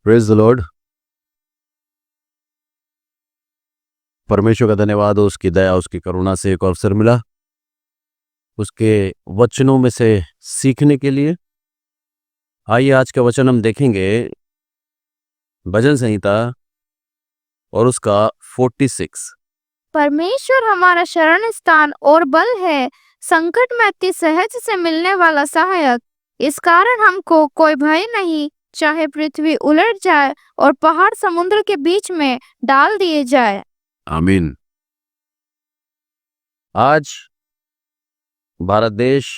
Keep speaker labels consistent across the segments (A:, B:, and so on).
A: Praise the Lord. परमेश्वर का धन्यवाद हो, उसकी दया उसकी करुणा से एक अवसर मिला उसके वचनों में से सीखने के लिए। आइए आज का वचन हम देखेंगे भजन संहिता और उसका 46।
B: परमेश्वर हमारा शरण स्थान और बल है, संकट में अति सहज से मिलने वाला सहायक। इस कारण हमको कोई भय नहीं, चाहे पृथ्वी उलट जाए और पहाड़ समुद्र के बीच में डाल दिए जाए।
A: आमीन। आज भारत देश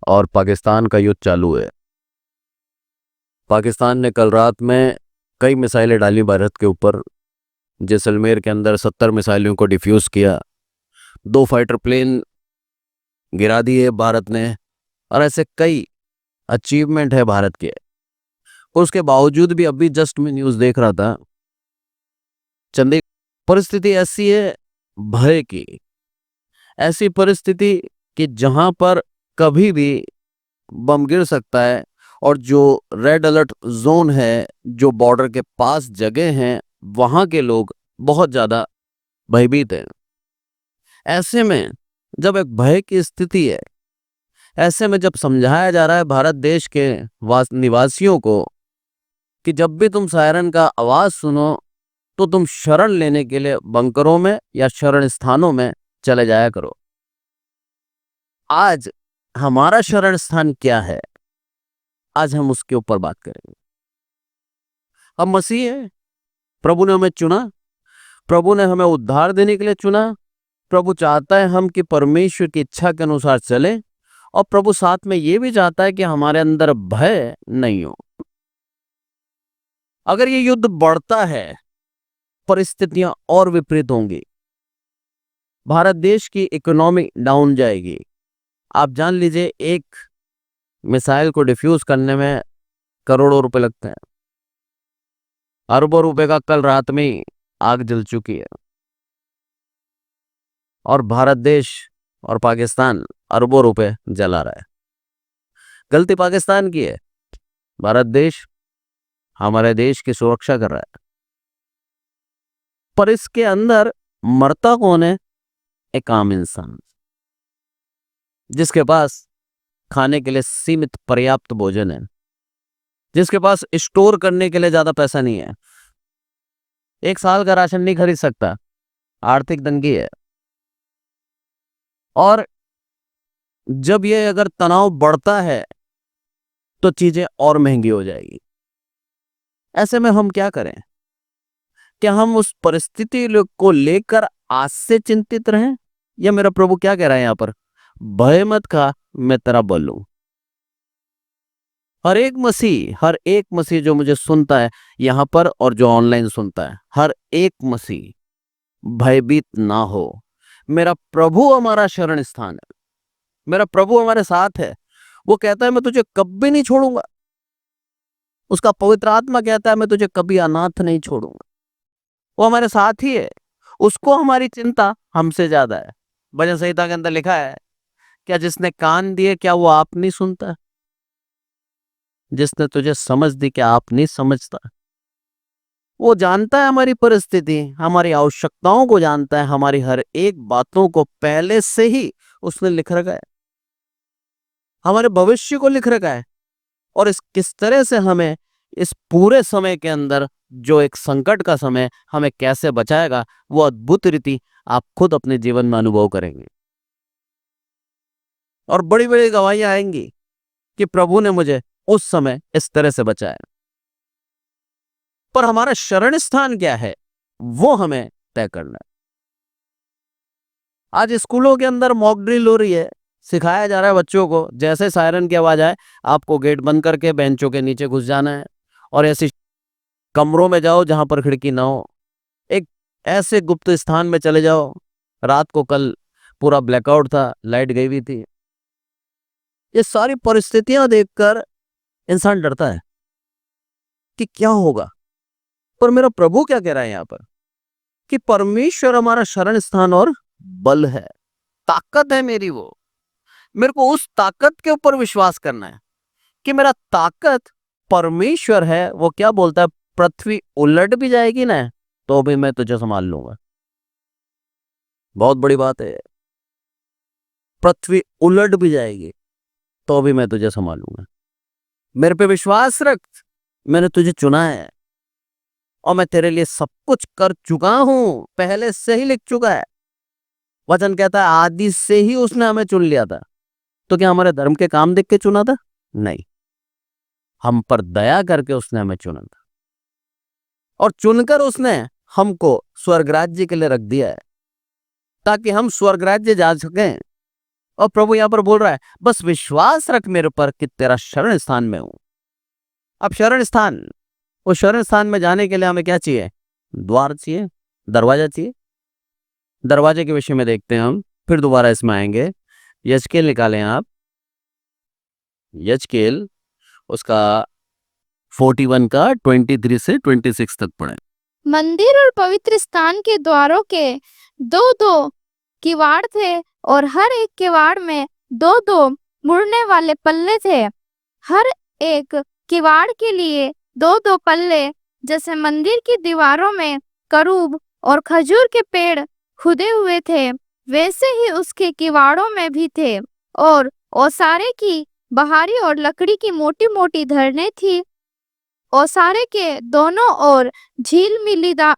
A: और पाकिस्तान का युद्ध चालू है। पाकिस्तान ने कल रात में कई मिसाइलें डाली भारत के ऊपर। जैसलमेर के अंदर 70 मिसाइलों को डिफ्यूज किया, 2 फाइटर प्लेन गिरा दिए भारत ने, और ऐसे कई अचीवमेंट है भारत के। और उसके बावजूद भी अभी जस्ट मैं न्यूज़ देख रहा था, चंदी परिस्थिति ऐसी है भय की, ऐसी परिस्थिति कि जहां पर कभी भी बम गिर सकता है, और जो रेड अलर्ट जोन है, जो बॉर्डर के पास जगह हैं, वहां के लोग बहुत ज्यादा भयभीत हैं। ऐसे में जब एक भय की स्थिति है, ऐसे में जब समझाया जा रहा है भारत देश के निवासियों को कि जब भी तुम सायरन का आवाज सुनो तो तुम शरण लेने के लिए बंकरों में या शरण स्थानों में चले जाया करो। आज हमारा शरण स्थान क्या है, आज हम उसके ऊपर बात करेंगे। हम मसीह है, प्रभु ने हमें चुना, प्रभु ने हमें उद्धार देने के लिए चुना। प्रभु चाहता है हम कि परमेश्वर की इच्छा के अनुसार चले, और प्रभु साथ में यह भी चाहता है कि हमारे अंदर भय नहीं हो। अगर ये युद्ध बढ़ता है, परिस्थितियां और विपरीत होंगी, भारत देश की इकोनॉमी डाउन जाएगी। आप जान लीजिए, एक मिसाइल को डिफ्यूज करने में करोड़ों रुपए लगते हैं, अरबों रुपए का कल रात में आग जल चुकी है, और भारत देश और पाकिस्तान अरबों रुपए जला रहा है। गलती पाकिस्तान की है, भारत देश हमारे देश की सुरक्षा कर रहा है। पर इसके अंदर मरता कौन है? एक आम इंसान, जिसके पास खाने के लिए सीमित पर्याप्त भोजन है, जिसके पास स्टोर करने के लिए ज्यादा पैसा नहीं है, 1 साल का राशन नहीं खरीद सकता, आर्थिक तंगी है। और जब ये अगर तनाव बढ़ता है तो चीजें और महंगी हो जाएगी। ऐसे में हम क्या करें? क्या हम उस परिस्थिति को लेकर आज से चिंतित रहें, या मेरा प्रभु क्या कह रहा है यहां पर? भय मत खा, मैं तेरा बल हूं। हर एक मसीह जो मुझे सुनता है यहां पर और जो ऑनलाइन सुनता है, हर एक मसीह भयभीत ना हो। मेरा प्रभु हमारा शरण स्थान है, मेरा प्रभु हमारे साथ है। वो कहता है मैं तुझे कभी नहीं छोड़ूंगा। उसका पवित्र आत्मा कहता है मैं तुझे कभी अनाथ नहीं छोड़ूंगा। वो हमारे साथ ही है, उसको हमारी चिंता हमसे ज्यादा है। भजन संहिता के अंदर लिखा है, क्या जिसने कान दिए क्या वो आप नहीं सुनता? जिसने तुझे समझ दी क्या आप नहीं समझता? वो जानता है हमारी परिस्थिति, हमारी आवश्यकताओं को जानता है, हमारी हर एक बातों को पहले से ही उसने लिख रखा है, हमारे भविष्य को लिख रखा है। और इस किस तरह से हमें इस पूरे समय के अंदर, जो एक संकट का समय, हमें कैसे बचाएगा, वो अद्भुत रीति आप खुद अपने जीवन में अनुभव करेंगे। और बड़ी बड़ी गवाहियां आएंगी कि प्रभु ने मुझे उस समय इस तरह से बचाया। पर हमारा शरण स्थान क्या है, वो हमें तय करना है। आज स्कूलों के अंदर मॉक ड्रिल हो रही है, सिखाया जा रहा है बच्चों को, जैसे सायरन की आवाज आए आपको गेट बंद करके बेंचों के नीचे घुस जाना है, और ऐसे कमरों में जाओ जहां पर खिड़की ना हो, एक ऐसे गुप्त स्थान में चले जाओ। रात को कल पूरा ब्लैकआउट था, लाइट गई हुई थी। ये सारी परिस्थितियां देखकर इंसान डरता है कि क्या होगा। पर मेरा प्रभु क्या कह रहा है यहां पर? कि परमेश्वर हमारा शरण स्थान और बल है, ताकत है मेरी। वो मेरे को उस ताकत के ऊपर विश्वास करना है कि मेरा ताकत परमेश्वर है वो क्या बोलता है, पृथ्वी उलट भी जाएगी ना तो भी मैं तुझे संभाल लूंगा। बहुत बड़ी बात है। पृथ्वी उलट भी जाएगी तो भी मैं तुझे संभालूंगा। मेरे पे विश्वास रख, मैंने तुझे चुना है और मैं तेरे लिए सब कुछ कर चुका हूं, पहले से ही लिख चुका है। वचन कहता है आदि से ही उसने हमें चुन लिया था। तो क्या हमारे धर्म के काम देख के चुना था? नहीं, हम पर दया करके उसने हमें चुना था और चुनकर उसने हमको स्वर्ग राज्य के लिए रख दिया है ताकि हम स्वर्ग राज्य जा सकें। और प्रभु यहां पर बोल रहा है बस विश्वास रख मेरे पर कि तेरा शरण स्थान में हूं। अब शरण स्थान, उस शरण स्थान में जाने के लिए हमें क्या चाहिए? द्वार चाहिए, दरवाजा चाहिए। दरवाजे के विषय में देखते हैं हम, फिर दोबारा इसमें आएंगे। यजकेल निकालें आप, यजकेल उसका 41 का 23 से 26 तक पढ़े।
B: मंदिर और पवित्र स्थान के द्वारों के दो दो किवाड़ थे और हर एक किवाड़ में दो दो मुड़ने वाले पल्ले थे। हर एक किवाड़ के लिए दो दो पल्ले, जैसे मंदिर की दीवारों में करूब और खजूर के पेड़ खुदे हुए थे वैसे ही उसके किवाड़ों में भी थे। और ओसारे की बाहरी और लकड़ी की मोटी मोटी धरने थी। ओसारे के दोनों ओर झिलमिलीदार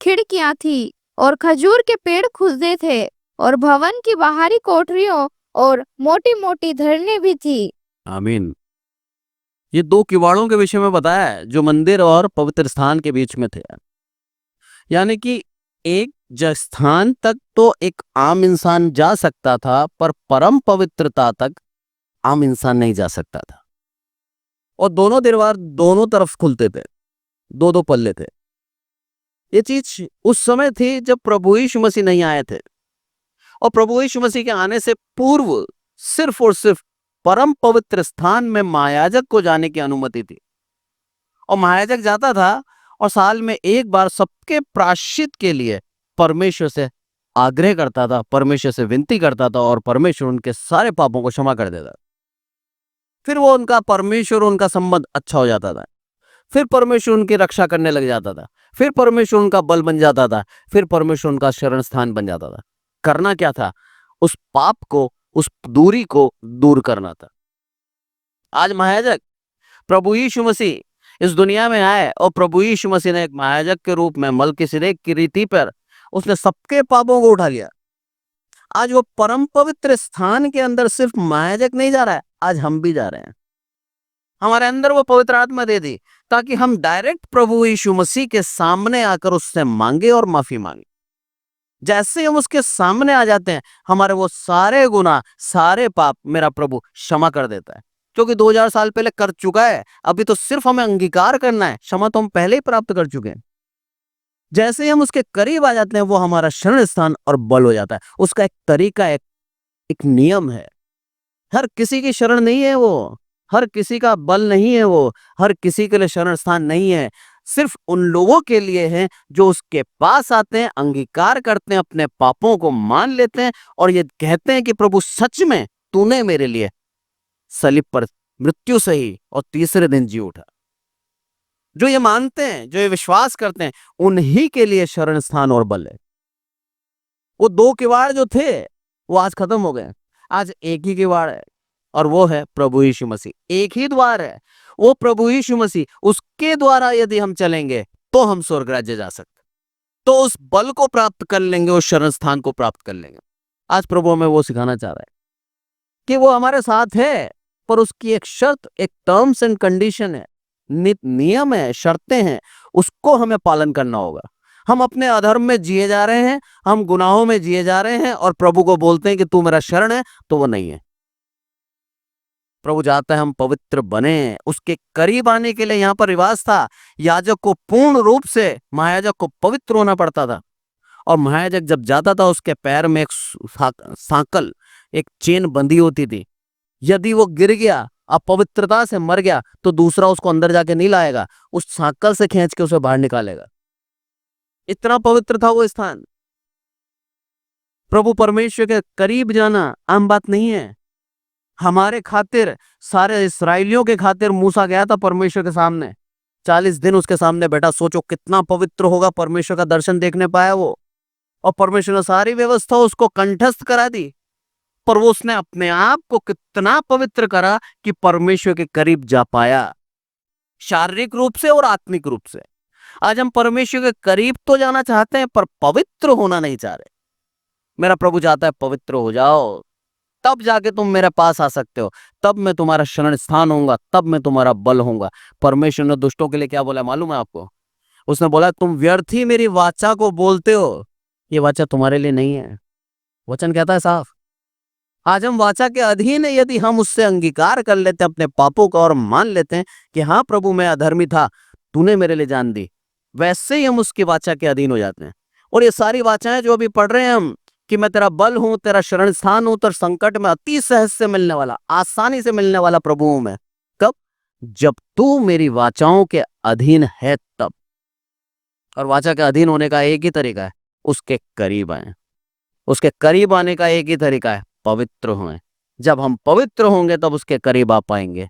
B: खिड़कियां थी और खजूर के पेड़ खुदे थे और भवन की बाहरी कोठरियों और मोटी मोटी धरने भी थी।
A: आमीन। ये दो किवाड़ों के विषय में बताया है जो मंदिर और पवित्र स्थान के बीच में थे। यानी कि एक स्थान तक तो एक आम इंसान जा सकता था पर परम पवित्रता तक आम इंसान नहीं जा सकता था। और दोनों दीवार दोनों तरफ खुलते थे, दो दो पल्ले थे। ये चीज उस समय थी जब प्रभु यीशु मसीह नहीं आए थे। और प्रभु यीशु मसीह के आने से पूर्व सिर्फ और सिर्फ परम पवित्र स्थान में महायाजक को जाने की अनुमति थी। और महायाजक जाता था और साल में एक बार सबके प्रायश्चित के लिए परमेश्वर से आग्रह करता था, परमेश्वर से विनती करता था और परमेश्वर उनके सारे पापों को क्षमा कर देता। फिर वो उनका परमेश्वर उनका संबंध अच्छा हो जाता था। फिर परमेश्वर उनकी रक्षा करने लग जाता था। फिर परमेश्वर उनका बल बन जाता था। फिर परमेश्वर उनका शरण स्थान बन जाता था। करना क्या था? उस पाप को, उस दूरी को दूर करना था। आज महायाजक प्रभु यीशु मसीह इस दुनिया में आए और प्रभु यीशु मसीह ने एक महायाजक के रूप में मलकीसिदक की रीति पर उसने सबके पापों को उठा लिया। आज वो परम पवित्र स्थान के अंदर सिर्फ महायाजक नहीं जा रहा है, आज हम भी जा रहे हैं। हमारे अंदर वो पवित्र आत्मा दे दी ताकि हम डायरेक्ट प्रभु यीशु मसीह के सामने आकर उससे मांगे और माफी मांगे। जैसे हम उसके सामने आ जाते हैं हमारे वो सारे गुनाह, सारे पाप मेरा प्रभु क्षमा कर देता है, क्योंकि 2000 साल पहले कर चुका है। अभी तो सिर्फ हमें अंगीकार करना है, क्षमा तो हम पहले ही प्राप्त कर चुके हैं। जैसे ही हम उसके करीब आ जाते हैं वो हमारा शरण स्थान और बल हो जाता है। उसका एक तरीका, एक नियम है। हर किसी की शरण नहीं है वो, हर किसी का बल नहीं है वो, हर किसी के लिए शरण स्थान नहीं है। सिर्फ उन लोगों के लिए है जो उसके पास आते हैं, अंगीकार करते हैं, अपने पापों को मान लेते हैं और ये कहते हैं कि प्रभु सच में तूने मेरे लिए सलीब पर मृत्यु सही और तीसरे दिन जी उठा। जो ये मानते हैं, जो ये विश्वास करते हैं, उन्हीं के लिए शरण स्थान और बल है। वो दो किवाड़ जो थे वो आज खत्म हो गए। आज एक ही किवाड़ है और वो है प्रभु यीशु मसीह। एक ही द्वार है, वो प्रभु यीशु मसीह। उसके द्वारा यदि हम चलेंगे तो हम स्वर्ग राज्य जा सकते, तो उस बल को प्राप्त कर लेंगे, उस शरण स्थान को प्राप्त कर लेंगे। आज प्रभु हमें वो सिखाना चाह रहा है कि वो हमारे साथ है, पर उसकी एक शर्त, एक टर्म्स एंड कंडीशन है, नियम है, शर्तें हैं, उसको हमें पालन करना होगा। हम अपने अधर्म में जिए जा रहे हैं, हम गुनाहों में जिए जा रहे हैं और प्रभु को बोलते हैं कि तू मेरा शरण है, तो वो नहीं है। प्रभु चाहता है हम पवित्र बने। उसके करीब आने के लिए यहाँ पर रिवाज था, याजक को पूर्ण रूप से महायाजक को पवित्र होना पड़ता था। और महायाजक जब जाता था उसके पैर में एक सांकल, एक चेन बंधी होती थी। यदि वो गिर गया, अपवित्रता से मर गया, तो दूसरा उसको अंदर जाके नहीं लाएगा, उस सांकल से खींच के उसे बाहर निकालेगा। इतना पवित्र था वो स्थान। प्रभु परमेश्वर के करीब जाना आम बात नहीं है। हमारे खातिर, सारे इसराइलियों के खातिर मूसा गया था परमेश्वर के सामने। 40 दिन उसके सामने बैठा। सोचो कितना पवित्र होगा, परमेश्वर का दर्शन देखने पाया वो। और परमेश्वर ने सारी व्यवस्था उसको कंठस्थ करा दी। पर वो उसने अपने आप को कितना पवित्र करा कि परमेश्वर के करीब जा पाया, शारीरिक रूप से और आत्मिक रूप से। आज हम परमेश्वर के करीब तो जाना चाहते हैं पर पवित्र होना नहीं चाह रहे। मेरा प्रभु चाहता है पवित्र हो जाओ, तब जाके तुम मेरे पास आ सकते हो, तब मैं तुम्हारा शरण स्थान होऊंगा, तब मैं तुम्हारा बल होऊंगा। परमेश्वर ने दुष्टों के लिए क्या बोला मालूम है आपको? उसने बोला तुम व्यर्थ ही मेरी वाचा को बोलते हो, ये वाचा तुम्हारे लिए नहीं है। वचन कहता है साफ। आज हम वाचा के अधीन है। यदि हम उससे अंगीकार कर लेते हैं अपने पापों का और मान लेते हैं कि हाँ प्रभु मैं अधर्मी था, तूने मेरे लिए जान दी, वैसे ही हम उसकी वाचा के अधीन हो जाते हैं। और ये सारी वाचाएं जो अभी पढ़ रहे हैं हम कि मैं तेरा बल हूं, तेरा शरण स्थान हूं, तेरा संकट में अति सहज से मिलने वाला, आसानी से मिलने वाला प्रभु हूं मैं। कब? जब तू मेरी वाचाओं के अधीन है तब। और वाचा के अधीन होने का एक ही तरीका है, उसके करीब आए। उसके करीब आने का एक ही तरीका है, पवित्र हों। जब हम पवित्र होंगे तब उसके करीब आ पाएंगे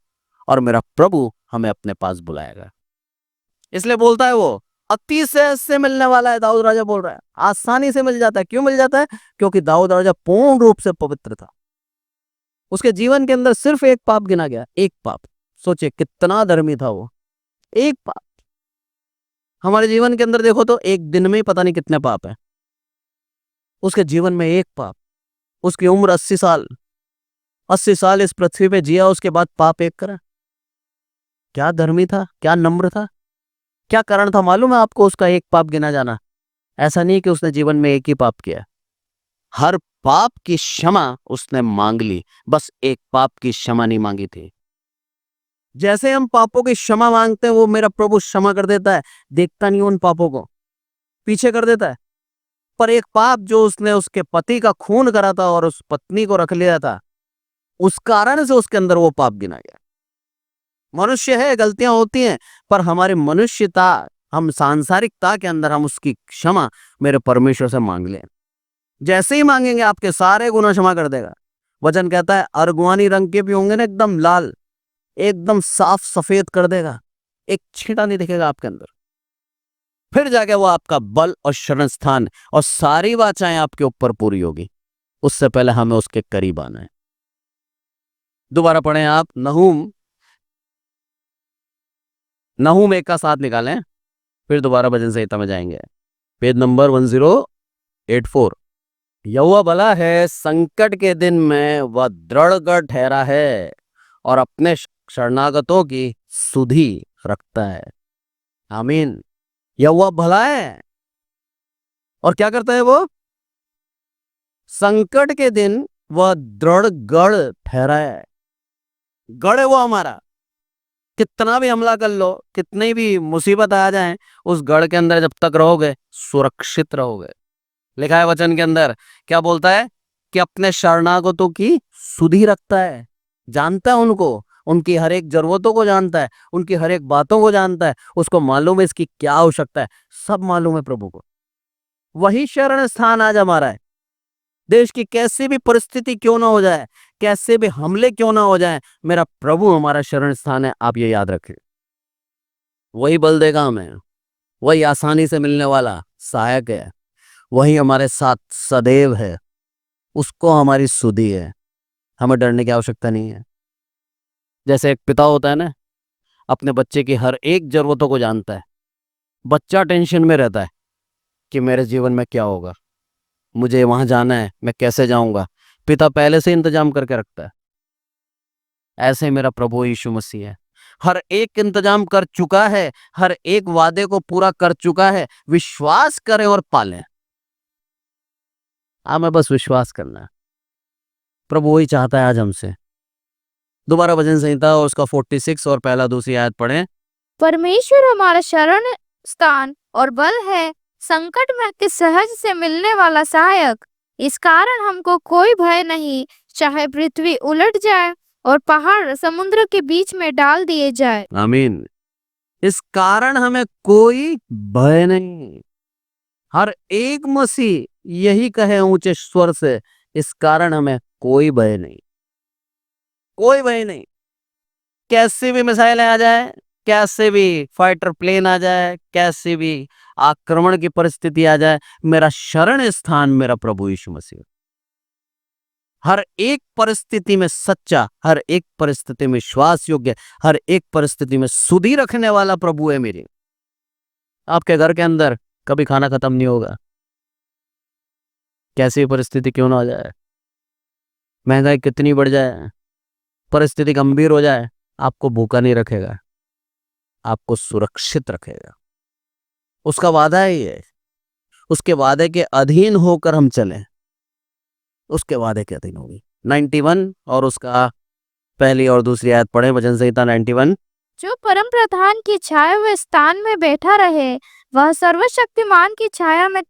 A: और मेरा प्रभु हमें अपने पास बुलाएगा। इसलिए बोलता है वो अति सहज से मिलने वाला है। दाऊद राजा बोल रहा है आसानी से मिल जाता है। क्यों मिल जाता है? क्योंकि दाऊद राजा पूर्ण रूप से पवित्र था। उसके जीवन के अंदर सिर्फ एक पाप गिना गया, एक पाप। सोचिए कितना धर्मी था वो, एक पाप। हमारे जीवन के अंदर देखो तो एक दिन में ही पता नहीं कितने पाप है। उसके जीवन में एक पाप। उसकी उम्र 80 साल, 80 साल इस पृथ्वी पे जिया, उसके बाद पाप एक करा। क्या धर्मी था, क्या नम्र था। क्या कारण था मालूम है आपको उसका एक पाप गिना जाना? ऐसा नहीं कि उसने जीवन में एक ही पाप किया, हर पाप की क्षमा उसने मांग ली, बस एक पाप की क्षमा नहीं मांगी थी। जैसे हम पापों की क्षमा मांगते हैं वो मेरा प्रभु क्षमा कर देता है, देखता नहीं उन पापों को, पीछे कर देता है। पर एक पाप जो उसने उसके पति का खून करा था और उस पत्नी को रख लिया था, उस कारण से उसके अंदर वो पाप गिना गया। मनुष्य है, गलतियां होती हैं, पर हमारी मनुष्यता, हम सांसारिकता के अंदर हम उसकी क्षमा मेरे परमेश्वर से मांग लें। जैसे ही मांगेंगे आपके सारे गुनाह क्षमा कर देगा। वचन कहता है अर्गवानी रंग के भी होंगे ना, एकदम लाल, एकदम साफ सफेद कर देगा, एक छींटा नहीं दिखेगा आपके अंदर। फिर जाके वो आपका बल और शरण स्थान और सारी वाचाएं आपके ऊपर पूरी होगी। उससे पहले हमें उसके करीब आना है। दोबारा पढ़ें आप नहूम 1 का 7 निकालें, फिर दोबारा भजन संहिता में जाएंगे। Page number 1084। यहोवा भला है, संकट के दिन में वह दृढ़ ठहरा है और अपने शरणागतों की सुधि रखता है। आमीन। यहोवा भला है और क्या करता है वो? संकट के दिन वह दृढ़ गढ़ ठहरा है। गढ़ है वो हमारा। कितना भी हमला कर लो, कितनी भी मुसीबत आ जाए, उस गढ़ के अंदर जब तक रहोगे सुरक्षित रहोगे। लिखा है वचन के अंदर, क्या बोलता है कि अपने शरणागतों की सुधि रखता है। जानता है उनको, उनकी हर एक जरूरतों को जानता है, उनकी हर एक बातों को जानता है। उसको मालूम है इसकी क्या आवश्यकता है, सब मालूम है प्रभु को। वही शरण स्थान आज हमारा है। देश की कैसी भी परिस्थिति क्यों ना हो जाए, कैसे भी हमले क्यों ना हो जाए, मेरा प्रभु हमारा शरण स्थान है। आप ये याद रखें। वही बल देगा हमें, वही आसानी से मिलने वाला सहायक है, वही हमारे साथ सदैव है, उसको हमारी सुधि है। हमें डरने की आवश्यकता नहीं है। जैसे एक पिता होता है ना, अपने बच्चे की हर एक जरूरतों को जानता है। बच्चा टेंशन में रहता है कि मेरे जीवन में क्या होगा, मुझे वहां जाना है, मैं कैसे जाऊंगा। पिता पहले से इंतजाम करके रखता है। ऐसे मेरा प्रभु यीशु मसीह है, हर एक इंतजाम कर चुका है, हर एक वादे को पूरा कर चुका है। विश्वास करें और पालें। हमें बस विश्वास करना है। प्रभु वही चाहता है आज हमसे। दोबारा भजन संहिता और उसका 46 और पहला दूसरी आयत पढ़ें।
B: परमेश्वर हमारा शरण स्थान और बल है, संकट में अति सहज से मिलने वाला सहायक। इस कारण हमको कोई भय नहीं, चाहे पृथ्वी उलट जाए और पहाड़ समुद्र के बीच में डाल दिए जाए।
A: आमीन। इस कारण हमें कोई भय नहीं। हर एक मसीह यही कहे ऊंचे स्वर से, इस कारण हमें कोई भय नहीं। कोई भय नहीं। कैसे भी मिसाइल आ जाए, कैसे भी फाइटर प्लेन आ जाए, कैसे भी आक्रमण की परिस्थिति आ जाए, मेरा शरण स्थान मेरा प्रभु यीशु मसीह। हर एक परिस्थिति में सच्चा, हर एक परिस्थिति में विश्वास योग्य, हर एक परिस्थिति में सुधि रखने वाला प्रभु है मेरे। आपके घर के अंदर कभी खाना खत्म नहीं होगा, कैसी परिस्थिति क्यों ना हो जाए, महंगाई कितनी बढ़ जाए, परिस्थिति गंभीर हो जाए, आपको भूखा नहीं रखेगा, आपको सुरक्षित रखेगा। उसका वादा है ये। उसके वादे के अधीन होकर हम चलें, उसके वादे के अधीन होगी। 91 और उसका पहली और दूसरी आयत पढ़े, वचन संहिता 91।
B: जो परम प्रधान की छाया हुए स्थान में बैठा रहे, वह सर्वशक्तिमान की छाया में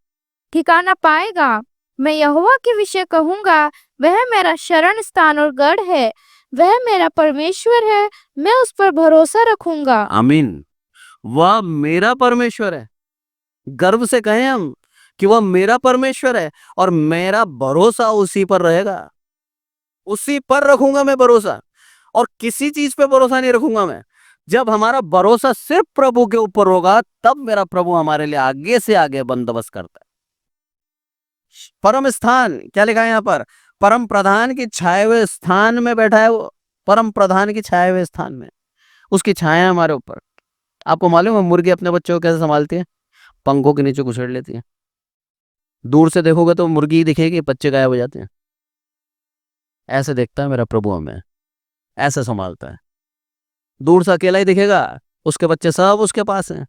B: ठिकाना पाएगा। मैं यहोवा के विषय कहूंगा, वह मेरा शरण स्थान और गढ़ है, वह मेरा परमेश्वर है, मैं उस पर भरोसा रखूंगा।
A: आमीन। वह मेरा परमेश्वर है। गर्व से कहें हम कि वह मेरा परमेश्वर है और मेरा भरोसा उसी पर रहेगा। उसी पर रखूंगा मैं भरोसा, और किसी चीज पे भरोसा नहीं रखूंगा मैं। जब हमारा भरोसा सिर्फ प्रभु के ऊपर होगा, तब मेरा प्रभु हमारे लिए आगे से आगे बंदोबस्त करता है। परम स्थान क्या लिखा है यहाँ पर? परम प्रधान की छाए हुए स्थान में बैठा है वो। परम प्रधान की छाए हुए स्थान में, उसकी छाया हमारे ऊपर। आपको मालूम है मुर्गी अपने बच्चों को कैसे संभालती है? पंखों के नीचे घुसेड़ लेती है। दूर से देखोगे तो मुर्गी ही दिखेगी, बच्चे गायब हो जाते हैं। ऐसे देखता है मेरा प्रभु हमें, ऐसे संभालता है। दूर से अकेला ही दिखेगा, उसके बच्चे सब उसके पास हैं।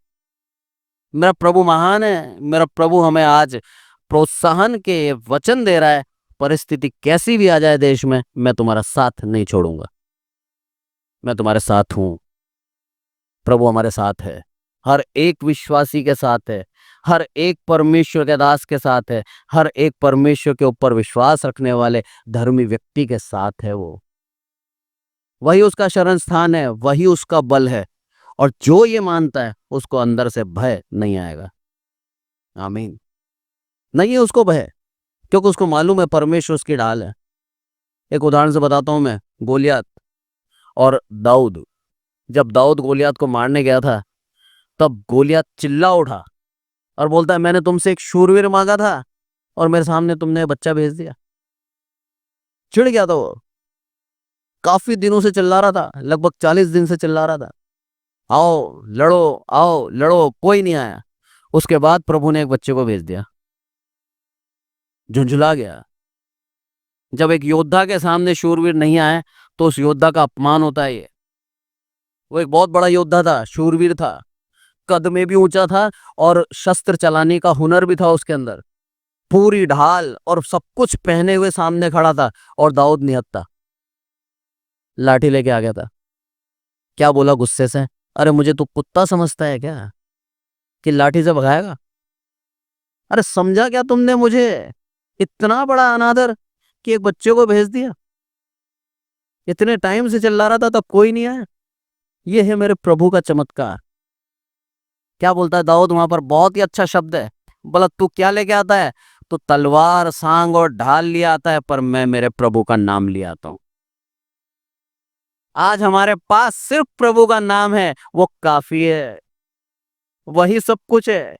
A: मेरा प्रभु महान है। मेरा प्रभु हमें आज प्रोत्साहन के वचन दे रहा है, परिस्थिति कैसी भी आ जाए देश में, मैं तुम्हारा साथ नहीं छोड़ूंगा, मैं तुम्हारे साथ हूं। प्रभु हमारे साथ है, हर एक विश्वासी के साथ है, हर एक परमेश्वर के दास के साथ है, हर एक परमेश्वर के ऊपर विश्वास रखने वाले धर्मी व्यक्ति के साथ है। वो वही उसका शरण स्थान है, वही उसका बल है, और जो ये मानता है उसको अंदर से भय नहीं आएगा। आमीन। नहीं है उसको भय, क्योंकि उसको मालूम है परमेश्वर उसकी ढाल है। एक उदाहरण से बताता हूं मैं, गोलियत और दाऊद। जब दाऊद गोलियत को मारने गया था, तब गोलियत चिल्ला उठा और बोलता है, मैंने तुमसे एक शूरवीर मांगा था और मेरे सामने तुमने बच्चा भेज दिया। चिढ़ गया था वो, काफी दिनों से चिल्ला रहा था, लगभग 40 दिन से चिल्ला रहा था, आओ लड़ो, आओ लड़ो, कोई नहीं आया। उसके बाद प्रभु ने एक बच्चे को भेज दिया, झुंझुला गया। जब एक योद्धा के सामने शूरवीर नहीं आए तो उस योद्धा का अपमान होता है। ये वो एक बहुत बड़ा योद्धा था, शूरवीर था, कद में भी ऊंचा था और शस्त्र चलाने का हुनर भी था उसके अंदर। पूरी ढाल और सब कुछ पहने हुए सामने खड़ा था, और दाऊद निहत्था लाठी लेके आ गया था। क्या बोला गुस्से से? अरे मुझे तू कुत्ता समझता है क्या कि लाठी से भगाएगा? अरे समझा क्या तुमने मुझे? इतना बड़ा अनादर कि एक बच्चे को भेज दिया। इतने टाइम से चिल्ला रहा था, तब कोई नहीं आया। ये है मेरे प्रभु का चमत्कार। क्या बोलता है दाऊद वहां पर? बहुत ही अच्छा शब्द है। बोला, तू क्या लेके आता है? तो तलवार, सांग और ढाल लिया आता है, पर मैं मेरे प्रभु का नाम ले आता हूं। आज हमारे पास सिर्फ प्रभु का नाम है, वो काफी है, वही सब कुछ है।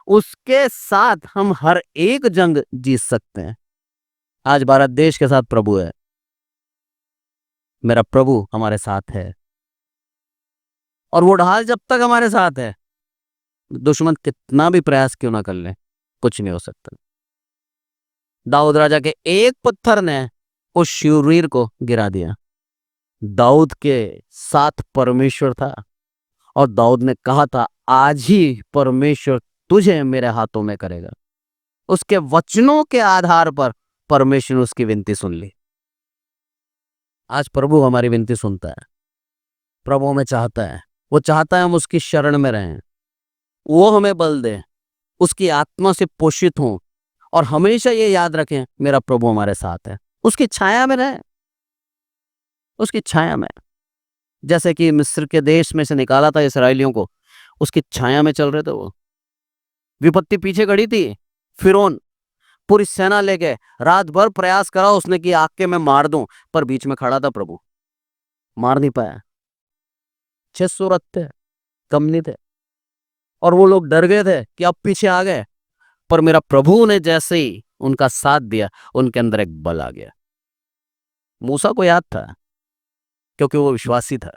A: उसके साथ हम हर एक जंग जीत सकते हैं। आज भारत देश के साथ प्रभु है, मेरा प्रभु हमारे साथ है, और वो ढाल जब तक हमारे साथ है, दुश्मन कितना भी प्रयास क्यों ना कर ले, कुछ नहीं हो सकता। दाऊद राजा के एक पत्थर ने उस शूरवीर को गिरा दिया। दाऊद के साथ परमेश्वर था, और दाऊद ने कहा था, आज ही परमेश्वर तुझे मेरे हाथों में करेगा। उसके वचनों के आधार पर परमेश्वर ने उसकी विनती सुन ली। आज प्रभु हमारी विनती सुनता है। प्रभु हमें चाहता है, वो चाहता है हम उसकी शरण में रहें, वो हमें बल दे, उसकी आत्मा से पोषित हों, और हमेशा ये याद रखें मेरा प्रभु हमारे साथ है। उसकी छाया में रहें, उसकी छाया में। जैसे कि मिस्र के देश में से निकाला था इस्राएलियों को, उसकी छाया में चल रहे थे वो। विपत्ति पीछे खड़ी थी, फिरौन पूरी सेना लेके रात भर प्रयास करा उसने कि आग के मैं मार दूं, पर बीच में खड़ा था प्रभु। मार नहीं पाया। 600 रथ थे, कम नहीं थे। और वो लोग डर गए थे कि अब पीछे आ गए, पर मेरा प्रभु ने जैसे ही उनका साथ दिया, उनके अंदर एक बल आ गया। मूसा को याद था, क्योंकि वो विश्वासी था।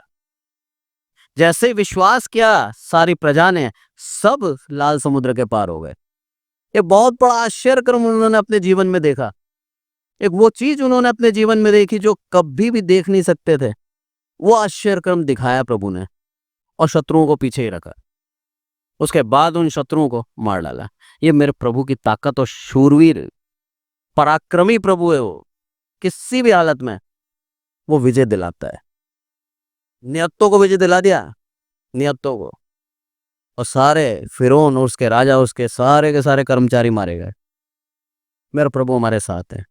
A: जैसे ही विश्वास किया सारी प्रजा ने, सब लाल समुद्र के पार हो गए। एक बहुत बड़ा आश्चर्य कर्म उन्होंने अपने जीवन में देखा। एक वो चीज उन्होंने अपने जीवन में देखी जो कभी भी देख नहीं सकते थे। वो आश्चर्य कर्म दिखाया प्रभु ने, और शत्रुओं को पीछे ही रखा। उसके बाद उन शत्रुओं को मार डाला। ये मेरे प्रभु की ताकत और शूरवीर पराक्रमी प्रभु है। वो किसी भी हालत में वो विजय दिलाता है। नियत्तों को विजय दिला दिया, नियत्तों को। और सारे फिरौन और उसके राजा, उसके सारे के सारे कर्मचारी मारे गए। मेरा प्रभु हमारे साथ है।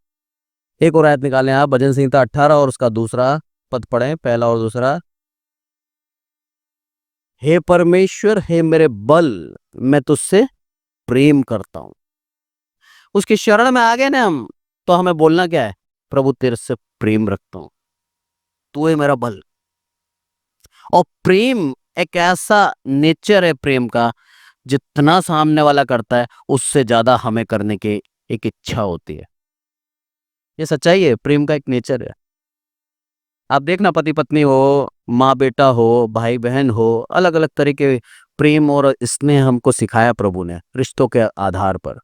A: एक और आयत निकालें आप, भजन संहिता 18 और उसका दूसरा पद पढ़ें, पहला और दूसरा। हे परमेश्वर, हे मेरे बल, मैं तुझसे प्रेम करता हूं। उसकी शरण में आ गए ना हम, तो हमें बोलना क्या है? प्रभु तेरे से प्रेम रखता हूं, तू है मेरा बल। और प्रेम एक ऐसा नेचर है प्रेम का, जितना सामने वाला करता है उससे ज्यादा हमें करने की एक इच्छा होती है। ये सच्चाई है, प्रेम का एक नेचर है। आप देखना, पति पत्नी हो, माँ बेटा हो, भाई बहन हो, अलग अलग तरह के प्रेम और स्नेह हमको सिखाया प्रभु ने रिश्तों के आधार पर।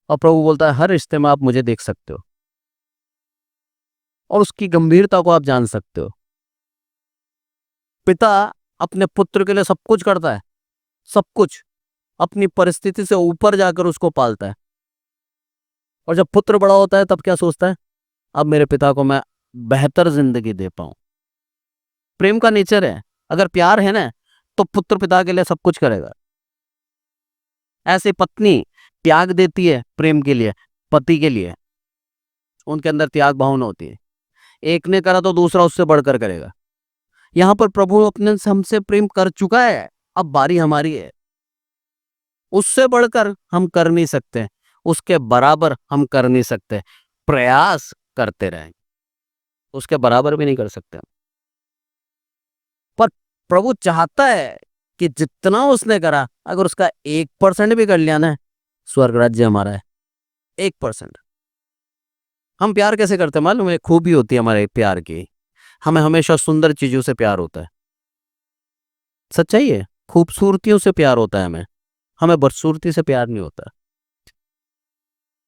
A: और प्रभु बोलता है हर रिश्ते में आप मुझे देख सकते हो, और उसकी गंभीरता को आप जान सकते हो। पिता अपने पुत्र के लिए सब कुछ करता है, सब कुछ, अपनी परिस्थिति से ऊपर जाकर उसको पालता है। और जब पुत्र बड़ा होता है तब क्या सोचता है? अब मेरे पिता को मैं बेहतर जिंदगी दे पाऊं। प्रेम का नेचर है। अगर प्यार है ना, तो पुत्र पिता के लिए सब कुछ करेगा। ऐसे पत्नी त्याग देती है प्रेम के लिए, पति के लिए। उनके अंदर त्याग भावना होती है। एक ने करा तो दूसरा उससे बढ़कर करेगा। यहां पर प्रभु अपने हमसे प्रेम कर चुका है, अब बारी हमारी है। उससे बढ़कर हम कर नहीं सकते, उसके बराबर हम कर नहीं सकते। प्रयास करते रहेंगे, उसके बराबर भी नहीं कर सकते। पर प्रभु चाहता है कि जितना उसने करा, अगर उसका 1% भी कर लिया ना, स्वर्ग राज्य हमारा है। 1%। हम प्यार कैसे करते हैं मालूम है? खूबी होती है हमारे प्यार की। हमें हमेशा सुंदर चीजों से प्यार होता है। सच्चाई है, खूबसूरतियों से प्यार होता है हमें। हमें बदसूरती से प्यार नहीं होता।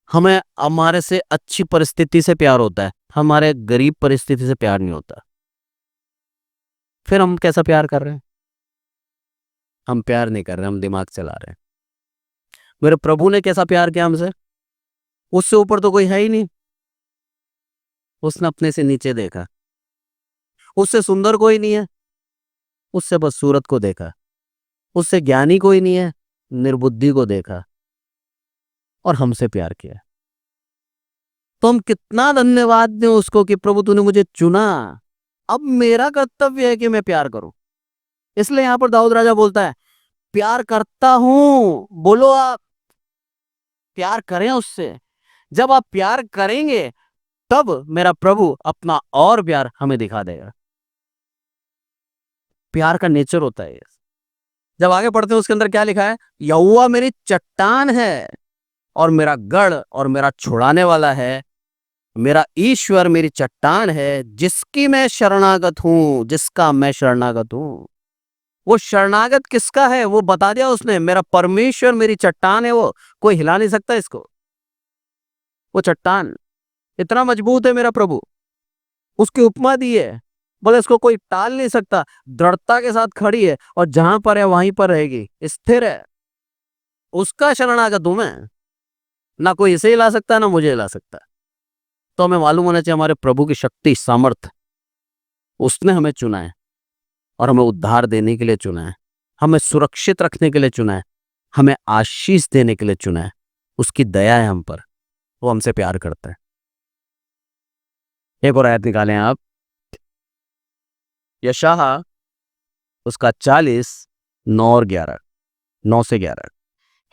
A: हमें हमारे से अच्छी परिस्थिति से प्यार होता है, हमारे गरीब परिस्थिति से प्यार नहीं होता। फिर हम कैसा प्यार कर रहे हैं? हम प्यार नहीं कर रहे, हम दिमाग चला रहे हैं। मेरे प्रभु ने कैसा प्यार किया हमसे? उससे ऊपर तो कोई है ही नहीं। उसने अपने से नीचे देखा। उससे सुंदर कोई नहीं है, उससे बस सूरत को देखा। उससे ज्ञानी कोई नहीं है, निर्बुद्धि को देखा, और हमसे प्यार किया। तो हम कितना धन्यवाद दें उसको कि प्रभु तूने मुझे चुना। अब मेरा कर्तव्य है कि मैं प्यार करूं। इसलिए यहां पर दाऊद राजा बोलता है प्यार करता हूं। बोलो आप प्यार करें उससे। जब आप प्यार करेंगे तब मेरा प्रभु अपना और प्यार हमें दिखा देगा। प्यार का नेचर होता है। जब आगे पढ़ते हैं उसके अंदर क्या लिखा है? यहोवा मेरी चट्टान है और मेरा गढ़ और मेरा छुड़ाने वाला है। मेरा ईश्वर मेरी चट्टान है, जिसकी मैं शरणागत हूं, जिसका मैं शरणागत हूं। वो शरणागत किसका है वो बता दिया उसने। मेरा परमेश्वर मेरी चट्टान है, वो कोई हिला नहीं सकता इसको। वो चट्टान इतना मजबूत है मेरा प्रभु। उसकी उपमा दी है, बोले इसको कोई टाल नहीं सकता। दृढ़ता के साथ खड़ी है, और जहां पर है वहीं पर रहेगी, स्थिर है। उसका शरणागत हूं मैं। ना कोई इसे हिला सकता, ना मुझे हिला सकता। तो हमें मालूम होना चाहिए हमारे प्रभु की शक्ति, सामर्थ। उसने हमें चुना है, और हमें उद्धार देने के लिए चुना है, हमें सुरक्षित रखने के लिए चुना है, हमें आशीष देने के लिए चुना है। उसकी दया है हम पर, वो हमसे प्यार करता है। एक और आयत निकालें आप, यशायाह उसका 40:9 और 11, 9 से 11।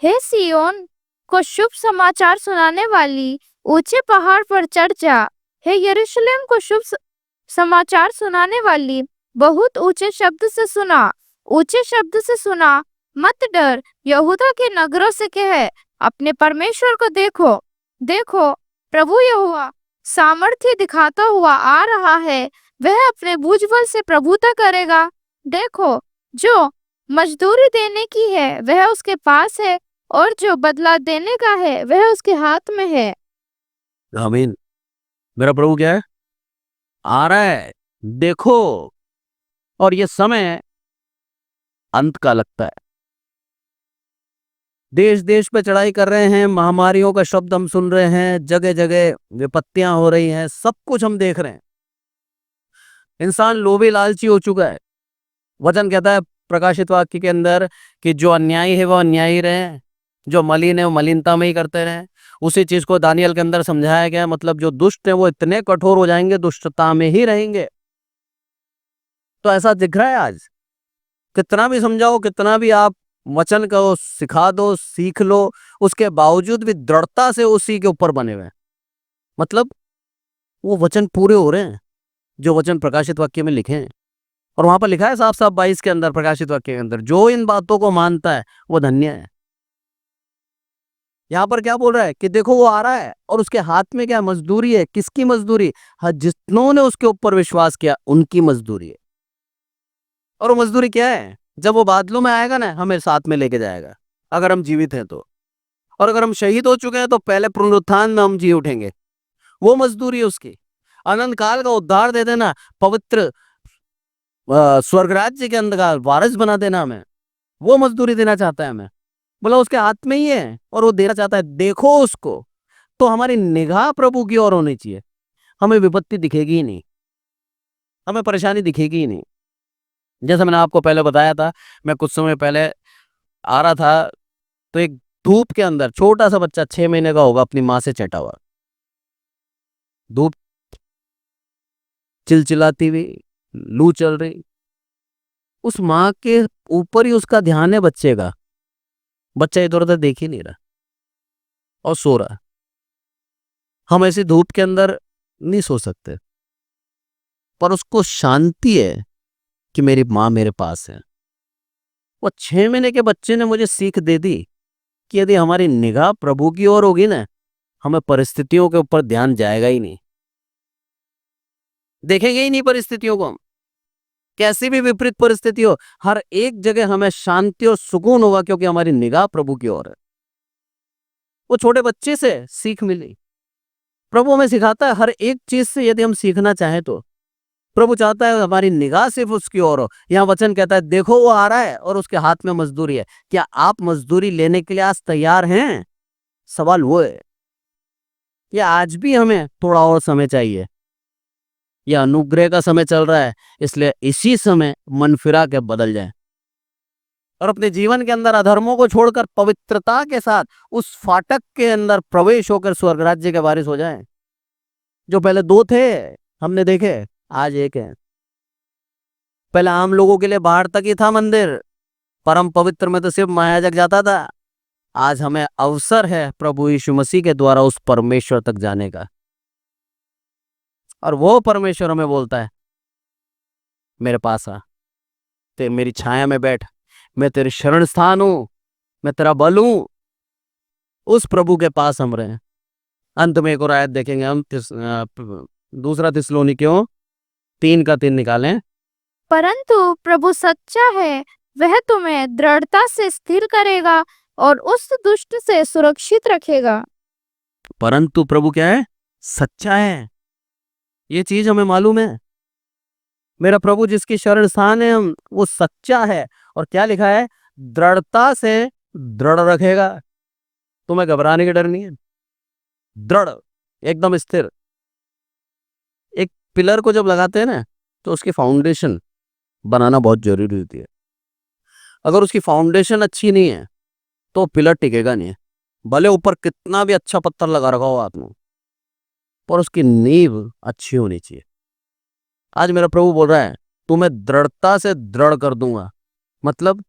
B: हे सियोन को शुभ समाचार सुनाने वाली, ऊंचे पहाड़ पर चढ़ जा। हे यरूशलेम को शुभ समाचार सुनाने वाली, बहुत ऊंचे शब्द से सुना, ऊंचे शब्द से सुना, मत डर, यहूदा के नगरों से कहे, अपने परमेश्वर को देखो, देखो, प्रभु यहोवा सामर्थ्य दिखाता हुआ आ रहा है, वह अपने भुजबल से प्रभुता करेगा। देखो, जो मजदूरी देने की है वह उसके पास है, और जो बदला देने का है वह उसके हाथ में है।
A: आमीन। मेरा प्रभु क्या है? आ रहा है, देखो। और ये समय अंत का लगता है। देश देश पे चढ़ाई कर रहे हैं, महामारियों का शब्द हम सुन रहे हैं, जगह जगह विपत्तियां हो रही हैं, सब कुछ हम देख रहे हैं। इंसान लोभी लालची हो चुका है। वचन कहता है प्रकाशित वाक्य के अंदर कि जो अन्यायी है वो अन्यायी रहे, जो मलिन है वो मलिनता में ही करते रहे। उसी चीज को दानियल के अंदर समझाया गया, मतलब जो दुष्ट है वो इतने कठोर हो जाएंगे, दुष्टता में ही रहेंगे। तो ऐसा दिख रहा है आज। कितना भी समझाओ, कितना भी आप वचन को सिखा दो, सीख लो, उसके बावजूद भी दृढ़ता से उसी के ऊपर बने हुए हैं। मतलब वो वचन पूरे हो रहे हैं जो वचन प्रकाशित वाक्य में लिखे हैं। और वहां पर लिखा है साफ साफ 22 के अंदर, प्रकाशित वाक्य के अंदर, जो इन बातों को मानता है वो धन्य है। यहां पर क्या बोल रहा है कि देखो वो आ रहा है और उसके हाथ में क्या मजदूरी है। किसकी मजदूरी? हाँ, जितनों उसके ऊपर विश्वास किया उनकी मजदूरी है। और वो मजदूरी क्या है? जब वो बादलों में आएगा ना, हमें साथ में लेके जाएगा, अगर हम जीवित हैं तो। और अगर हम शहीद हो चुके हैं तो पहले पुनरुत्थान में हम जी उठेंगे। वो मजदूरी है उसकी। अनंत काल का उद्धार दे देना, पवित्र स्वर्ग राज्य के अंदर का वारिस बना देना हमें, वो मजदूरी देना चाहता है हमें। बोला उसके हाथ में ही है और वो देना चाहता है, देखो उसको। तो हमारी निगाह प्रभु की ओर होनी चाहिए। हमें विपत्ति दिखेगी ही नहीं, हमें परेशानी दिखेगी ही नहीं। जैसा मैंने आपको पहले बताया था, मैं कुछ समय पहले आ रहा था तो एक धूप के अंदर छोटा सा बच्चा 6 महीने का होगा, अपनी माँ से चटा हुआ, धूप चिलचिलाती हुई, लू चल रही, उस माँ के ऊपर ही उसका ध्यान है बच्चे का। बच्चा इधर उधर देख ही नहीं रहा और सो रहा। हम ऐसी धूप के अंदर नहीं सो सकते, पर उसको शांति है कि मेरी माँ मेरे पास है। वो 6 महीने के बच्चे ने मुझे सीख दे दी कि यदि हमारी निगाह प्रभु की ओर होगी ना, हमें परिस्थितियों के ऊपर ध्यान जाएगा ही नहीं, देखेंगे ही नहीं परिस्थितियों को हम। कैसी भी विपरीत परिस्थिति हो, हर एक जगह हमें शांति और सुकून होगा, क्योंकि हमारी निगाह प्रभु की ओर है। वो छोटे बच्चे से सीख मिली। प्रभु हमें सिखाता है हर एक चीज से, यदि हम सीखना चाहें तो। प्रभु चाहता है हमारी निगाह सिर्फ उसकी ओर हो। यहाँ वचन कहता है देखो वो आ रहा है और उसके हाथ में मजदूरी है। क्या आप मजदूरी लेने के लिए आज तैयार हैं? सवाल वो है। या आज भी हमें थोड़ा और समय चाहिए? यह अनुग्रह का समय चल रहा है, इसलिए इसी समय मन फिरा के बदल जाए और अपने जीवन के अंदर अधर्मों को छोड़कर पवित्रता के साथ उस फाटक के अंदर प्रवेश होकर स्वर्ग राज्य के वारिस हो जाएं। जो पहले 2 थे हमने देखे, आज 1 है। पहले आम लोगों के लिए बाहर तक ही था मंदिर, परम पवित्र में तो सिर्फ महायाजक जाता था। आज हमें अवसर है प्रभु यीशु मसीह के द्वारा उस परमेश्वर तक जाने का। और वो परमेश्वर हमें बोलता है मेरे पास आ, ते मेरी छाया में बैठ, मैं तेरे शरण स्थान हूं, मैं तेरा बल हूं। उस प्रभु के पास हम रहे। अंत में एक और आयत देखेंगे हम, दूसरा थिस्सलुनीकियों 3:3 निकालें।
B: परंतु प्रभु सच्चा है, वह तुम्हें दृढ़ता से स्थिर करेगा और उस दुष्ट से सुरक्षित रखेगा।
A: परंतु प्रभु क्या है? सच्चा है। ये चीज हमें मालूम है। मेरा प्रभु जिसकी शरण स्थान है हम, वो सच्चा है। और क्या लिखा है? दृढ़ता से दृढ़ रखेगा। तुम्हें घबराने की डर नहीं है। दृढ़, एकदम स्थिर। एक पिलर को जब लगाते हैं ना, तो उसकी फाउंडेशन बनाना बहुत जरूरी होती है। अगर उसकी फाउंडेशन अच्छी नहीं है तो पिलर टिकेगा नहीं। भले ऊपर कितना भी अच्छा पत्थर लगा रखा हो आपने, पर उसकी नींव अच्छी होनी चाहिए। आज मेरा प्रभु बोल रहा है तुम्हें दृढ़ता से दृढ़ कर दूंगा। मतलब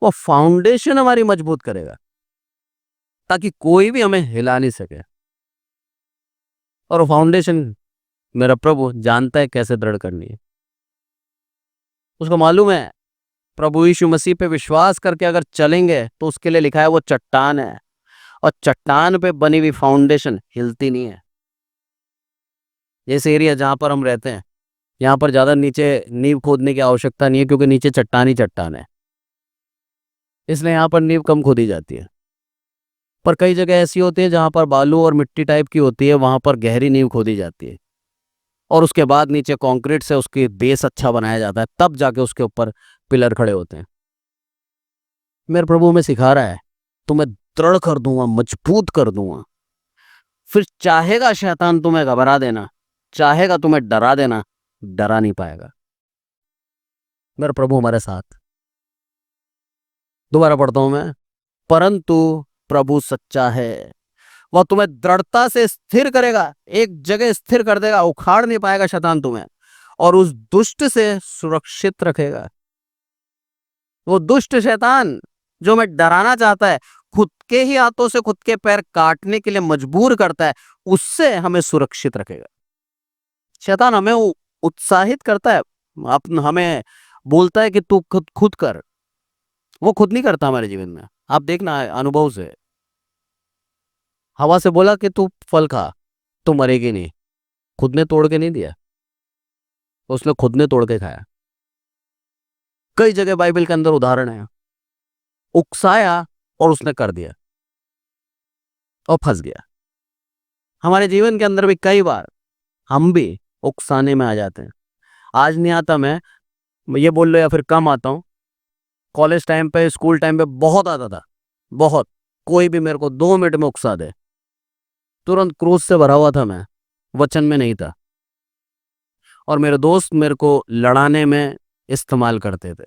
A: वो फाउंडेशन हमारी मजबूत करेगा ताकि कोई भी हमें हिला नहीं सके। और वो फाउंडेशन मेरा प्रभु जानता है कैसे दृढ़ करनी है। उसको मालूम है प्रभु यीशु मसीह पे विश्वास करके अगर चलेंगे तो उसके लिए लिखा है वो चट्टान है, और चट्टान पे बनी हुई फाउंडेशन हिलती नहीं है। जैसे एरिया जहां पर हम रहते हैं, यहाँ पर ज्यादा नीचे नींव खोदने की आवश्यकता नहीं है, क्योंकि नीचे चट्टान ही चट्टान है, इसलिए यहाँ पर नींव कम खोदी जाती है। पर कई जगह ऐसी होती है जहां पर बालू और मिट्टी टाइप की होती है, वहां पर गहरी नींव खोदी जाती है, और उसके बाद नीचे कंक्रीट से उसकी बेस अच्छा बनाया जाता है, तब जाके उसके ऊपर पिलर खड़े होते हैं। मेरे प्रभु में सिखा रहा है तुम्हें दृढ़ कर दूंगा, मजबूत कर दूंगा। फिर चाहेगा शैतान तुम्हें घबरा देना, चाहेगा तुम्हें डरा देना, डरा नहीं पाएगा। मेरे प्रभु हमारे साथ। दोबारा पढ़ता हूं मैं। परंतु प्रभु सच्चा है, वह तुम्हें दृढ़ता से स्थिर करेगा, एक जगह स्थिर कर देगा, उखाड़ नहीं पाएगा शैतान तुम्हें, और उस दुष्ट से सुरक्षित रखेगा। वो दुष्ट शैतान जो हमें डराना चाहता है, खुद के ही हाथों से खुद के पैर काटने के लिए मजबूर करता है, उससे हमें सुरक्षित रखेगा। शैतान हमें उत्साहित करता है, हमें बोलता है कि तू खुद खुद कर। वो खुद नहीं करता हमारे जीवन में। आप देखना है अनुभव से। हवा से बोला कि तू फल खा, तू मरेगी नहीं, खुद ने तोड़ के नहीं दिया, उसने खुद ने तोड़ के खाया। कई जगह बाइबल के अंदर उदाहरण है, उकसाया और उसने कर दिया और फंस गया। हमारे जीवन के अंदर भी कई बार हम भी उकसाने में आ जाते हैं। आज नहीं आता मैं ये बोल लो, या फिर कम आता हूं। कॉलेज टाइम पे, स्कूल टाइम पे बहुत आता था, बहुत। कोई भी मेरे को 2 मिनट में उकसा दे, तुरंत क्रोध से भरा हुआ था मैं, वचन में नहीं था, और मेरे दोस्त मेरे को लड़ाने में इस्तेमाल करते थे।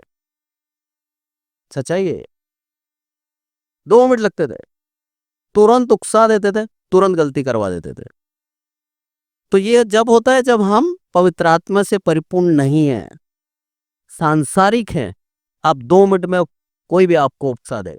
A: सच्चाई है। 2 मिनट लगते थे, तुरंत उकसा देते थे, तुरंत गलती करवा देते थे। तो ये जब होता है जब हम पवित्र आत्मा से परिपूर्ण नहीं है, सांसारिक है। आप 2 मिनट में कोई भी आपको उकसा दे।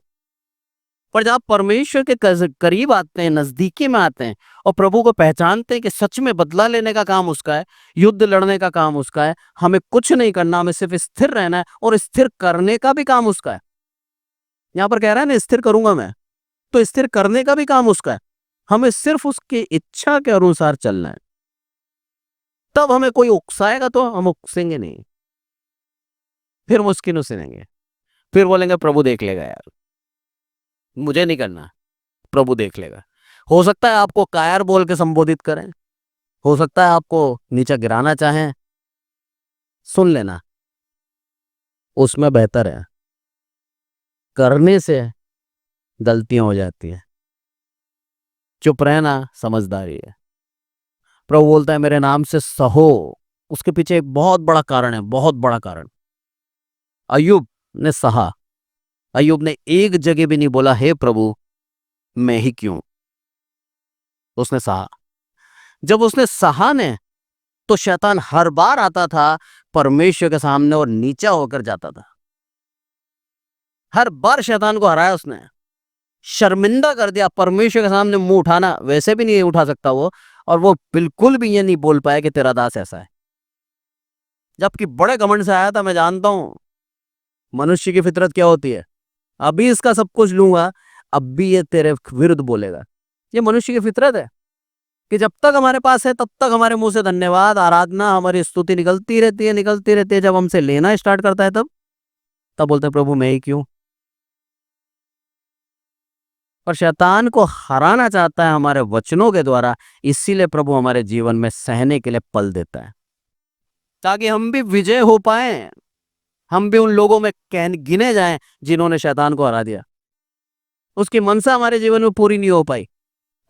A: पर जब आप परमेश्वर के करीब आते हैं, नजदीकी में आते हैं, और प्रभु को पहचानते हैं कि सच में बदला लेने का काम उसका है, युद्ध लड़ने का काम उसका है, हमें कुछ नहीं करना, हमें सिर्फ स्थिर रहना है, और स्थिर करने का भी काम उसका है। यहां पर कह रहा है ना, स्थिर करूंगा मैं, तो स्थिर करने का भी काम उसका है। हमें सिर्फ उसकी इच्छा के अनुसार चलना है। तब हमें कोई उकसाएगा तो हम उकसेंगे नहीं, फिर मुश्किल सुनेंगे, फिर बोलेंगे प्रभु देख लेगा यार, मुझे नहीं करना, प्रभु देख लेगा। हो सकता है आपको कायर बोल के संबोधित करें, हो सकता है आपको नीचे गिराना चाहें, सुन लेना, उसमें बेहतर है। करने से गलतियां हो जाती है, चुप रहना समझदारी है। प्रभु बोलता है मेरे नाम से सहो। उसके पीछे एक बहुत बड़ा कारण है, बहुत बड़ा कारण। अय्यूब ने सहा। अय्यूब ने एक जगह भी नहीं बोला हे प्रभु मैं ही क्यों, उसने सहा। जब उसने सहा ने, तो शैतान हर बार आता था परमेश्वर के सामने और नीचा होकर जाता था। हर बार शैतान को हराया उसने, शर्मिंदा कर दिया। परमेश्वर के सामने मुंह उठाना वैसे भी नहीं उठा सकता वो, और वो बिल्कुल भी ये नहीं बोल पाया कि तेरा दास ऐसा है। जबकि बड़े घमंड से आया था। मैं जानता हूं मनुष्य की फितरत क्या होती है, अभी इसका सब कुछ लूंगा, अब भी ये तेरे विरुद्ध बोलेगा। ये मनुष्य की फितरत है कि जब तक हमारे पास है तब तक हमारे मुंह से धन्यवाद, आराधना, हमारी स्तुति निकलती रहती है, निकलती रहती है। जब हमसे लेना स्टार्ट करता है तब बोलते हैं प्रभु मैं ही क्यों। और शैतान को हराना चाहता है हमारे वचनों के द्वारा, इसीलिए प्रभु हमारे जीवन में सहने के लिए पल देता है, ताकि हम भी विजय हो पाए, हम भी उन लोगों में गिने जाएं जिन्होंने शैतान को हरा दिया। उसकी मनसा हमारे जीवन में पूरी नहीं हो पाई,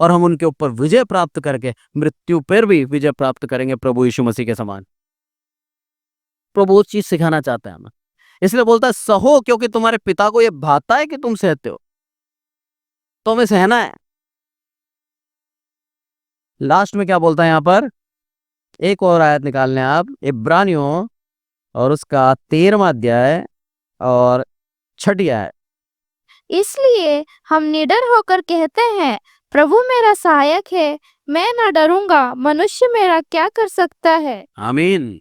A: और हम उनके ऊपर विजय प्राप्त करके मृत्यु पर भी विजय प्राप्त करेंगे प्रभु यीशु मसीह के समान। प्रभु वो चीज सिखाना चाहता है हमें, इसलिए बोलता है सहो, क्योंकि तुम्हारे पिता को यह भाता है कि तुम सहते हो, तो हमें सहना है। लास्ट में क्या बोलता है यहां पर, एक और आयत निकालने आप, इब्रानियों और उसका 13वां अध्याय और 6ठी आयत।
B: इसलिए हम निडर होकर कहते हैं प्रभु मेरा सहायक है, मैं न डरूंगा, मनुष्य मेरा क्या कर सकता है।
A: आमीन।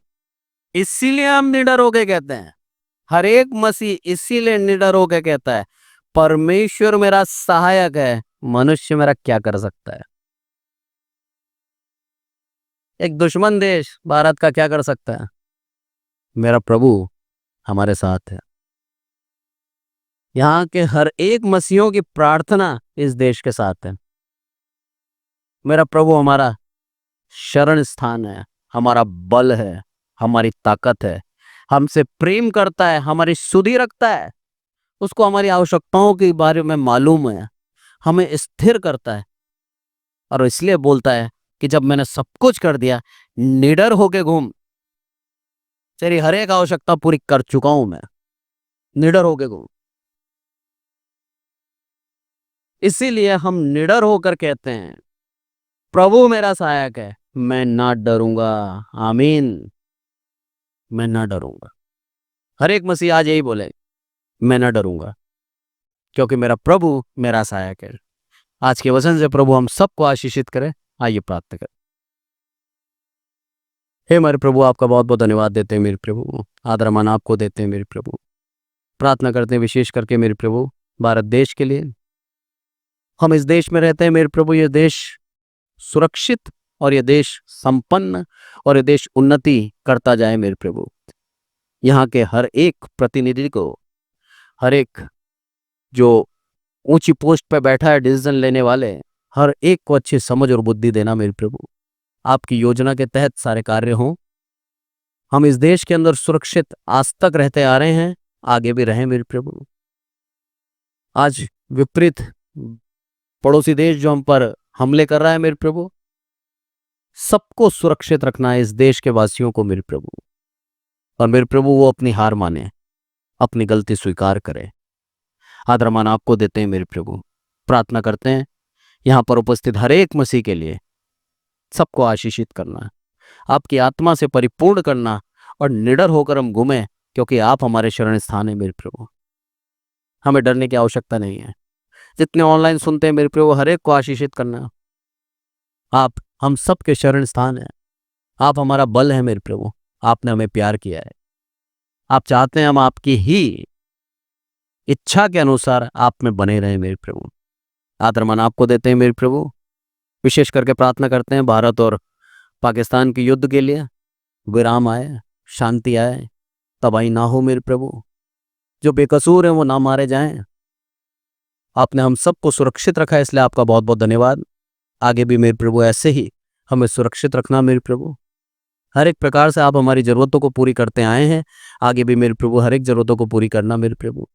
A: इसीलिए हम निडर होके कहते हैं, हर एक मसीह इसीलिए निडर होके कहता है, परमेश्वर मेरा सहायक है, मनुष्य मेरा क्या कर सकता है। एक दुश्मन देश भारत का क्या कर सकता है, मेरा प्रभु हमारे साथ है। यहाँ के हर एक मसीहों की प्रार्थना इस देश के साथ है। मेरा प्रभु हमारा शरण स्थान है, हमारा बल है, हमारी ताकत है, हमसे प्रेम करता है, हमारी सुधि रखता है, उसको हमारी आवश्यकताओं के बारे में मालूम है, हमें स्थिर करता है और इसलिए बोलता है कि जब मैंने सब कुछ कर दिया, निडर होके घूम, तेरी हर एक आवश्यकता पूरी कर चुका हूं मैं, निडर होके घूम। इसीलिए हम निडर होकर कहते हैं, प्रभु मेरा सहायक है, मैं ना डरूंगा। आमीन। मैं ना डरूंगा। हर एक मसीह आज यही बोले, मैं ना डरूंगा, क्योंकि मेरा प्रभु मेरा सहायक है। आज के वचन से प्रभु हम सबको आशीषित करे। आइए प्रार्थना करें। हे हमारे प्रभु, आपका बहुत बहुत धन्यवाद देते हैं मेरे प्रभु, आदर मान आपको देते हैं मेरे प्रभु। प्रार्थना करते हैं विशेष करके मेरे प्रभु भारत देश के लिए। हम इस देश में रहते हैं मेरे प्रभु, ये देश सुरक्षित और ये देश संपन्न और ये देश उन्नति करता जाए मेरे प्रभु। यहाँ के हर एक प्रतिनिधि को, हर एक जो ऊंची पोस्ट पे बैठा है डिसीजन लेने वाले, हर एक को अच्छी समझ और बुद्धि देना मेरे प्रभु। आपकी योजना के तहत सारे कार्य हों। हम इस देश के अंदर सुरक्षित आज तक रहते आ रहे हैं, आगे भी रहें मेरे प्रभु। आज विपरीत पड़ोसी देश जो हम पर हमले कर रहा है मेरे प्रभु, सबको सुरक्षित रखना है इस देश के वासियों को मेरे प्रभु। और मेरे प्रभु वो अपनी हार माने, अपनी गलती स्वीकार करे। आदर मान आपको देते हैं मेरे प्रभु। प्रार्थना करते हैं यहाँ पर उपस्थित हर एक मसीह के लिए, सबको आशीषित करना, आपकी आत्मा से परिपूर्ण करना और निडर होकर हम घूमें, क्योंकि आप हमारे शरण स्थान है मेरे प्रभु। हमें डरने की आवश्यकता नहीं है। जितने ऑनलाइन सुनते हैं मेरे प्रभु, हर एक को आशीषित करना। आप हम सबके शरण स्थान है, आप हमारा बल है मेरे प्रभु। आपने हमें प्यार किया है, आप चाहते हैं हम आपकी ही इच्छा के अनुसार आप में बने रहे मेरे प्रभु। आदर मान आपको देते हैं मेरे प्रभु। विशेष करके प्रार्थना करते हैं भारत और पाकिस्तान के युद्ध के लिए, विराम आए, शांति आए, तबाही ना हो मेरे प्रभु। जो बेकसूर हैं वो ना मारे जाएं। आपने हम सबको सुरक्षित रखा है, इसलिए आपका बहुत बहुत धन्यवाद। आगे भी मेरे प्रभु ऐसे ही हमें सुरक्षित रखना मेरे प्रभु। हर एक प्रकार से आप हमारी जरूरतों को पूरी करते आए हैं, आगे भी मेरे प्रभु हर एक जरूरतों को पूरी करना मेरे प्रभु।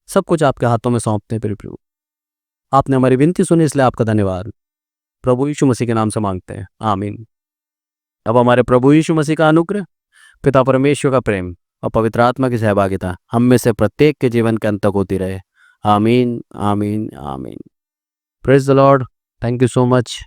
A: सब कुछ आपके हाथों में सौंपते हैं मेरे प्रभु। आपने हमारी विनती सुनी, इसलिए आपका धन्यवाद। प्रभु यीशु मसीह के नाम से मांगते हैं, आमीन। अब हमारे प्रभु यीशु मसीह का अनुग्रह, पिता परमेश्वर का प्रेम और पवित्र आत्मा की सहभागिता हम में से प्रत्येक के जीवन के अंत तक होती रहे। आमीन, आमीन, आमीन। Praise the Lord. Thank you so much.